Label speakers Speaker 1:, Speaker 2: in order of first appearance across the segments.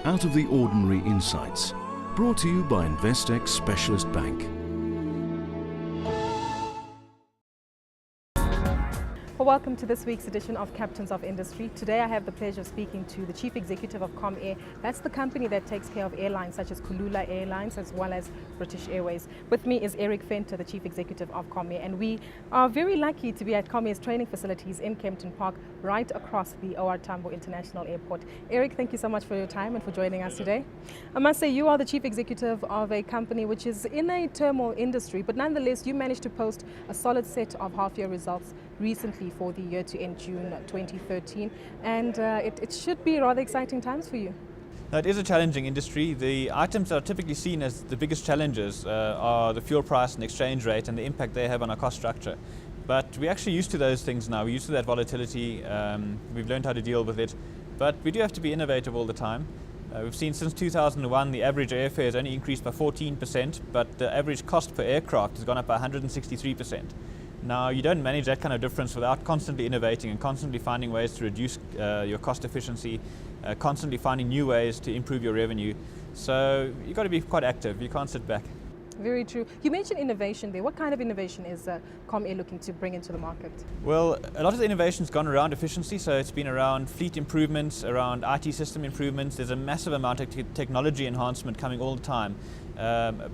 Speaker 1: out of the ordinary insights. Brought to you by Investec Specialist Bank.
Speaker 2: Well, welcome to this week's edition of Captains of Industry. Today I have the pleasure of speaking to the Chief Executive of Comair. That's the company that takes care of airlines such as Kalula Airlines as well as British Airways. With me is Erik Venter, the Chief Executive of Comair, and we are very lucky to be at Comair's training facilities in Kempton Park, right across the OR Tambo International Airport. Erik, thank you so much for your time and for joining us today. I must say, you are the Chief Executive of a company which is in a turmoil industry, but nonetheless you managed to post a solid set of half-year results recently for the year to end June 2013, and it should be rather exciting times for you.
Speaker 3: It is a challenging industry. The items that are typically seen as the biggest challenges are the fuel price and exchange rate and the impact they have on our cost structure. But we're actually used to those things now. We're used to that volatility. We've learned how to deal with it. But we do have to be innovative all the time. We've seen since 2001 the average airfare has only increased by 14%, but the average cost per aircraft has gone up by 163%. Now, you don't manage that kind of difference without constantly innovating and constantly finding ways to reduce your cost efficiency, constantly finding new ways to improve your revenue. So you've got to be quite active. You can't sit back.
Speaker 2: Very true. You mentioned innovation there. What kind of innovation is Comair looking to bring into the market?
Speaker 3: Well, a lot of the innovation's gone around efficiency, so it's been around fleet improvements, around IT system improvements. There's a massive amount of technology enhancement coming all the time,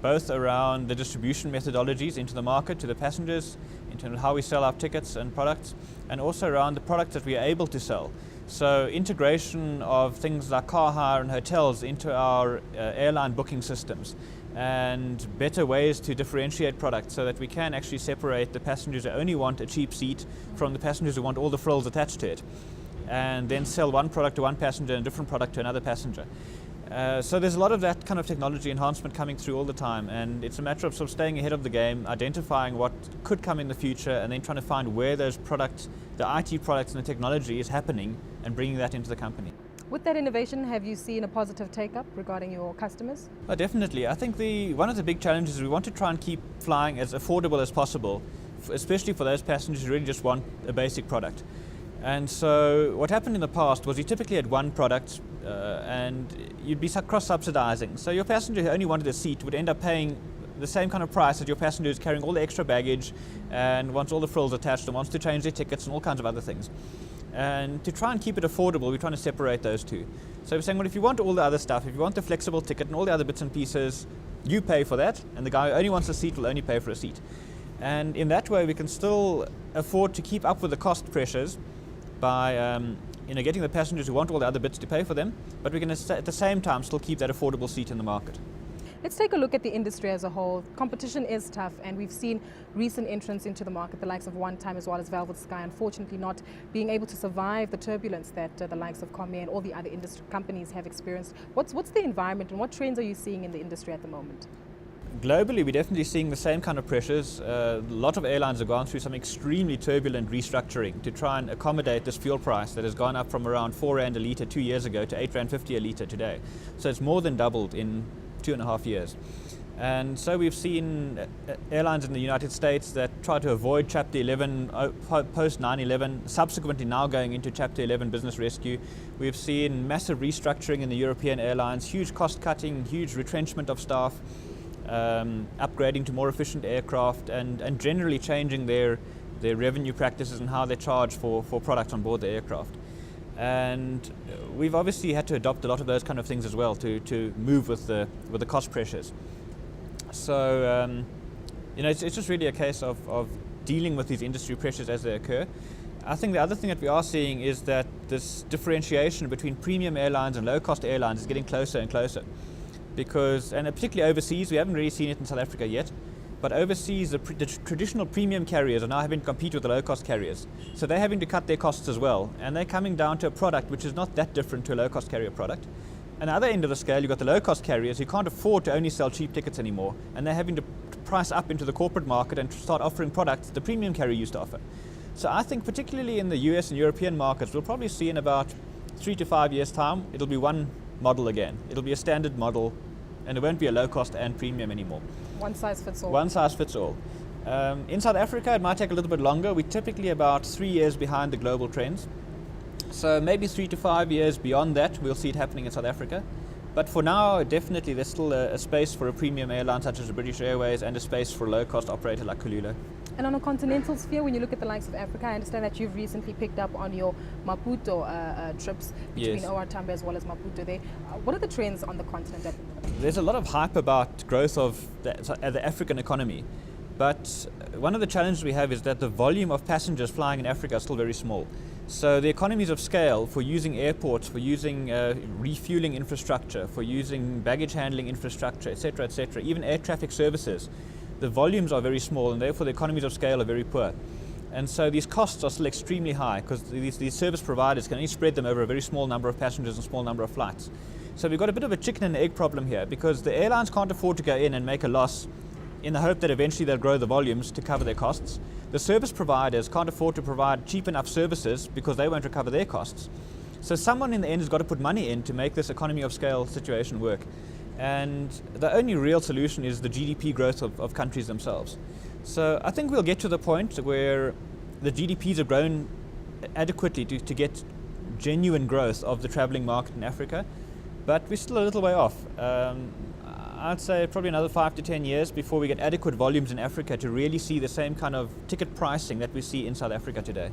Speaker 3: both around the distribution methodologies into the market, to the passengers, in terms of how we sell our tickets and products, and also around the products that we are able to sell. So integration of things like car hire and hotels into our airline booking systems, and better ways to differentiate products so that we can actually separate the passengers who only want a cheap seat from the passengers who want all the frills attached to it, and then sell one product to one passenger and a different product to another passenger. So there's a lot of that kind of technology enhancement coming through all the time, and it's a matter of sort of staying ahead of the game, identifying what could come in the future, and then trying to find where those products, the IT products and the technology is happening, and bringing that into the company.
Speaker 2: With that innovation, have you seen a positive take-up regarding your customers?
Speaker 3: Oh, definitely. I think one of the big challenges is we want to try and keep flying as affordable as possible, especially for those passengers who really just want a basic product. And so what happened in the past was you typically had one product and you'd be cross-subsidizing. So your passenger who only wanted a seat would end up paying the same kind of price as your passenger who's carrying all the extra baggage and wants all the frills attached and wants to change their tickets and all kinds of other things. And to try and keep it affordable, we're trying to separate those two. So we're saying, well, if you want all the other stuff, if you want the flexible ticket and all the other bits and pieces, you pay for that, and the guy who only wants a seat will only pay for a seat. And in that way, we can still afford to keep up with the cost pressures by getting the passengers who want all the other bits to pay for them, but we can at the same time still keep that affordable seat in the market.
Speaker 2: Let's take a look at the industry as a whole. Competition is tough, and we've seen recent entrants into the market, the likes of One Time as well as Velvet Sky, unfortunately not being able to survive the turbulence that the likes of Comair and all the other industry companies have experienced. What's the environment, and what trends are you seeing in the industry at the moment?
Speaker 3: Globally, we're definitely seeing the same kind of pressures. A lot of airlines have gone through some extremely turbulent restructuring to try and accommodate this fuel price that has gone up from around 4 Rand a litre 2 years ago to 8 Rand 50 a litre today. So it's more than doubled in 2.5 years. And so we've seen airlines in the United States that try to avoid Chapter 11 post 9/11, subsequently now going into Chapter 11 business rescue. We've seen massive restructuring in the European airlines, huge cost cutting, huge retrenchment of staff, upgrading to more efficient aircraft, and generally changing their revenue practices and how they charge for products on board the aircraft. And we've obviously had to adopt a lot of those kind of things as well to move with the cost pressures. So it's just really a case of dealing with these industry pressures as they occur. I think the other thing that we are seeing is that this differentiation between premium airlines and low-cost airlines is getting closer and closer. And particularly overseas, we haven't really seen it in South Africa yet, but overseas the traditional premium carriers are now having to compete with the low-cost carriers. So they're having to cut their costs as well, and they're coming down to a product which is not that different to a low-cost carrier product. And the other end of the scale, you've got the low-cost carriers who can't afford to only sell cheap tickets anymore, and they're having to price up into the corporate market and start offering products the premium carrier used to offer. So I think particularly in the US and European markets, we'll probably see in about 3 to 5 years' time, it'll be one model again. It'll be a standard model, and it won't be a low cost and premium anymore.
Speaker 2: One size fits all.
Speaker 3: One size fits all. In South Africa, it might take a little bit longer. We're typically about 3 years behind the global trends. So maybe 3 to 5 years beyond that, we'll see it happening in South Africa. But for now, definitely there's still a space for a premium airline such as the British Airways and a space for a low-cost operator like Kalula.
Speaker 2: And on a continental sphere, when you look at the likes of Africa, I understand that you've recently picked up on your Maputo trips between
Speaker 3: Yes.
Speaker 2: OR Tambo as well as Maputo there. What are the trends on the continent?
Speaker 3: There's a lot of hype about growth of the African economy, but one of the challenges we have is that the volume of passengers flying in Africa is still very small. So the economies of scale for using airports, for using refueling infrastructure, for using baggage handling infrastructure, etc., even air traffic services, the volumes are very small and therefore the economies of scale are very poor. And so these costs are still extremely high because these service providers can only spread them over a very small number of passengers and small number of flights. So we've got a bit of a chicken and egg problem here because the airlines can't afford to go in and make a loss in the hope that eventually they'll grow the volumes to cover their costs. The service providers can't afford to provide cheap enough services because they won't recover their costs. So someone in the end has got to put money in to make this economy of scale situation work. And the only real solution is the GDP growth of countries themselves. So I think we'll get to the point where the GDPs have grown adequately to get genuine growth of the travelling market in Africa, but we're still a little way off. I'd say probably another 5 to 10 years before we get adequate volumes in Africa to really see the same kind of ticket pricing that we see in South Africa today.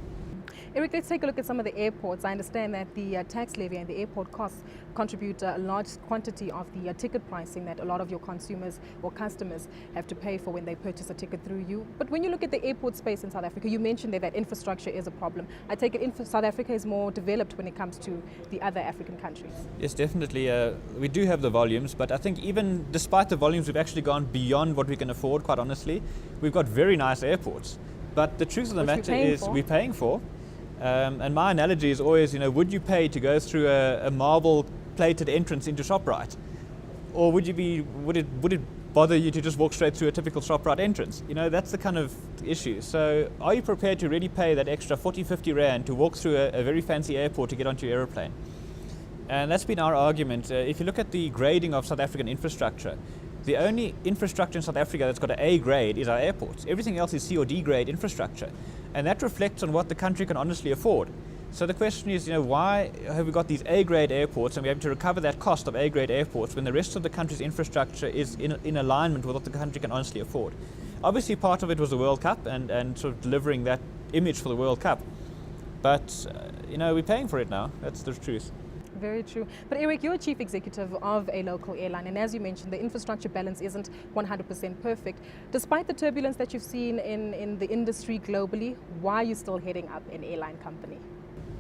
Speaker 2: Eric, let's take a look at some of the airports. I understand that the tax levy and the airport costs contribute a large quantity of the ticket pricing that a lot of your consumers or customers have to pay for when they purchase a ticket through you. But when you look at the airport space in South Africa, you mentioned there that infrastructure is a problem. I take it South Africa is more developed when it comes to the other African countries.
Speaker 3: Yes, definitely. We do have the volumes, but I think even despite the volumes, we've actually gone beyond what we can afford, quite honestly. We've got very nice airports. But the truth of the matter is we're paying for. And my analogy is always, would you pay to go through a marble-plated entrance into ShopRite? Or would it bother you to just walk straight through a typical ShopRite entrance? That's the kind of issue. So are you prepared to really pay that extra 40, 50 Rand to walk through a very fancy airport to get onto your aeroplane? And that's been our argument. If you look at the grading of South African infrastructure, the only infrastructure in South Africa that's got an A grade is our airports. Everything else is C or D grade infrastructure. And that reflects on what the country can honestly afford. So the question is, why have we got these A grade airports and we're able to recover that cost of A grade airports when the rest of the country's infrastructure is in alignment with what the country can honestly afford? Obviously part of it was the World Cup and sort of delivering that image for the World Cup. But, we're paying for it now. That's the truth.
Speaker 2: Very true. But Erik, you're a chief executive of a local airline, and as you mentioned, the infrastructure balance isn't 100% perfect. Despite the turbulence that you've seen in the industry globally, why are you still heading up an airline company?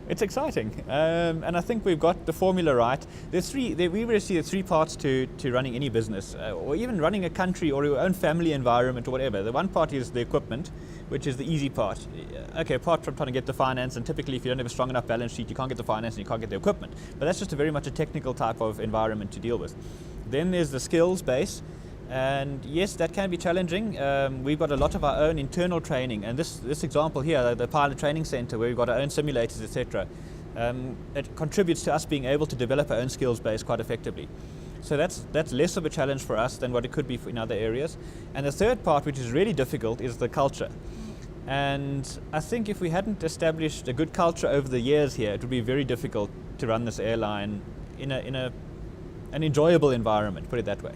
Speaker 3: It's exciting, and I think we've got the formula right. We really see the three parts to running any business, or even running a country or your own family environment or whatever. The one part is the equipment, which is the easy part. Okay, apart from trying to get the finance, and typically if you don't have a strong enough balance sheet, you can't get the finance and you can't get the equipment. But that's just very much a technical type of environment to deal with. Then there's the skills base. And yes, that can be challenging. We've got a lot of our own internal training, and this example here, the pilot training center, where we've got our own simulators, etc., it contributes to us being able to develop our own skills base quite effectively. So that's less of a challenge for us than what it could be in other areas. And the third part, which is really difficult, is the culture. And I think if we hadn't established a good culture over the years here, it would be very difficult to run this airline in an enjoyable environment, put it that way.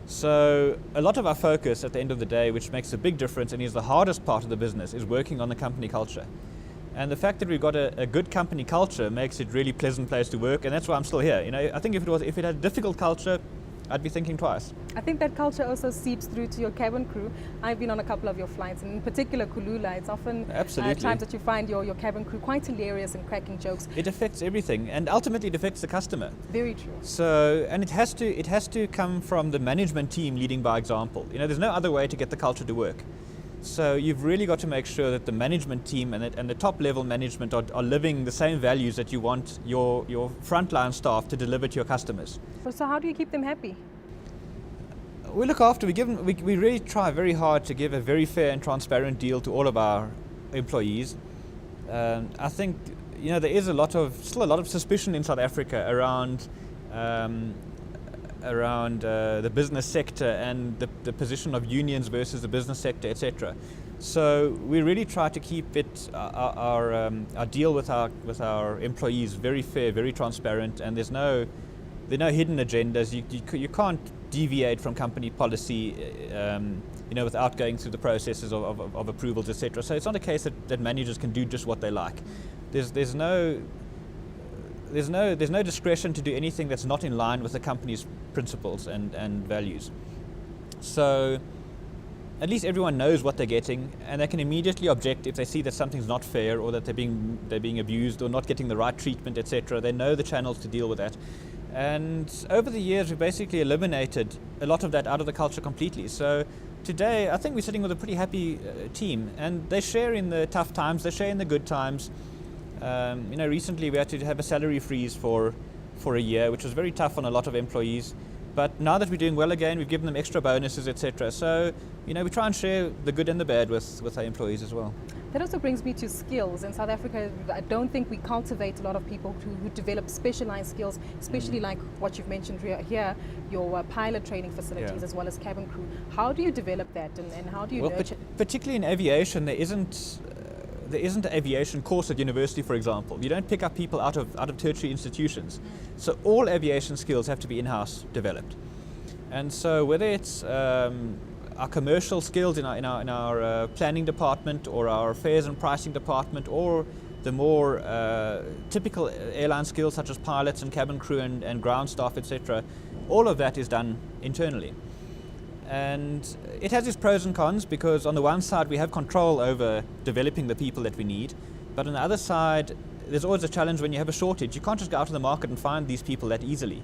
Speaker 3: So a lot of our focus at the end of the day, which makes a big difference and is the hardest part of the business, is working on the company culture. And the fact that we've got a good company culture makes it a really pleasant place to work, and that's why I'm still here. I think if it had a difficult culture, I'd be thinking twice.
Speaker 2: I think that culture also seeps through to your cabin crew. I've been on a couple of your flights, and in particular Kalula. It's often times that you find your cabin crew quite hilarious and cracking jokes.
Speaker 3: It affects everything, and ultimately it affects the customer.
Speaker 2: Very true.
Speaker 3: So, and it has to come from the management team leading by example. There's no other way to get the culture to work. So you've really got to make sure that the management team and the top level management are living the same values that you want your frontline staff to deliver to your customers.
Speaker 2: So how do you keep them happy?
Speaker 3: We look after, we really try very hard to give a very fair and transparent deal to all of our employees. I think there is still a lot of suspicion in South Africa around the business sector and the position of unions versus the business sector, etc. So we really try to keep it our deal with our employees very fair, very transparent, and there's there are no hidden agendas. You can't deviate from company policy, without going through the processes of approvals, etc. So it's not a case that managers can do just what they like. There's no discretion to do anything that's not in line with the company's principles and values. So at least everyone knows what they're getting, and they can immediately object if they see that something's not fair or that they're being abused or not getting the right treatment, etc. They know the channels to deal with that. And over the years, we've basically eliminated a lot of that out of the culture completely. So today, I think we're sitting with a pretty happy team, and they share in the tough times, they share in the good times. Recently we had to have a salary freeze for a year, which was very tough on a lot of employees. But now that we're doing well again, we've given them extra bonuses, etc. So, we try and share the good and the bad with our employees as well.
Speaker 2: That also brings me to skills. In South Africa, I don't think we cultivate a lot of people who develop specialized skills, especially like what you've mentioned here, your pilot training facilities as well as cabin crew. How do you develop that, and how do you nurture?
Speaker 3: Particularly in aviation, there isn't an aviation course at university, for example. You don't pick up people out of tertiary institutions. So all aviation skills have to be in-house developed. And so whether it's our commercial skills in our planning department, or our fares and pricing department, or the more typical airline skills such as pilots and cabin crew and ground staff, etc., all of that is done internally. And it has its pros and cons, because on the one side we have control over developing the people that we need, but on the other side there's always a challenge when you have a shortage. You can't just go out to the market and find these people that easily.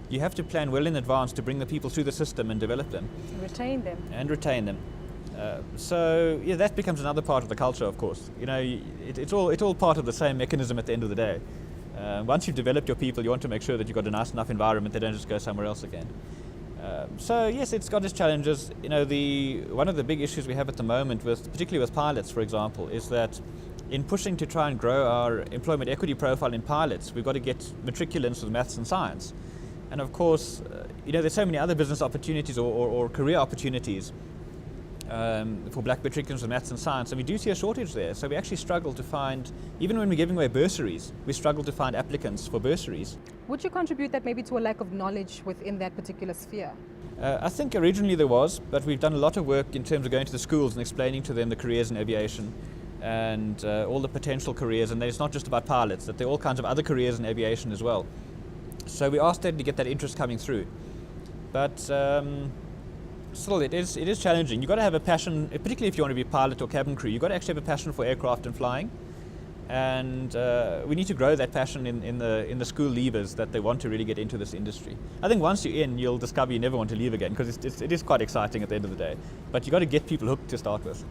Speaker 3: You have to plan well in advance to bring the people through the system and develop them. Retain them. So that becomes another part of the culture, of course. It's all part of the same mechanism at the end of the day. Once you've developed your people, you want to make sure that you've got a nice enough environment, they don't just go somewhere else again. So yes, it's got its challenges. One of the big issues we have at the moment, particularly with pilots, for example, is that in pushing to try and grow our employment equity profile in pilots, we've got to get matriculants with maths and science. And of course, there's so many other business opportunities or career opportunities for black matriculants with maths and science, and we do see a shortage there. So we actually struggle to find, even when we're giving away bursaries, we struggle to find applicants for bursaries.
Speaker 2: Would you contribute that maybe to a lack of knowledge within that particular sphere?
Speaker 3: I think originally there was, but we've done a lot of work in terms of going to the schools and explaining to them the careers in aviation and all the potential careers, and that it's not just about pilots, that there are all kinds of other careers in aviation as well. So we are starting to get that interest coming through. But still, it is challenging. You've got to have a passion, particularly if you want to be a pilot or cabin crew, you've got to actually have a passion for aircraft and flying. And we need to grow that passion in the school leavers, that they want to really get into this industry. I think once you're in, you'll discover you never want to leave again, because it is quite exciting at the end of the day. But you've got to get people hooked to start with.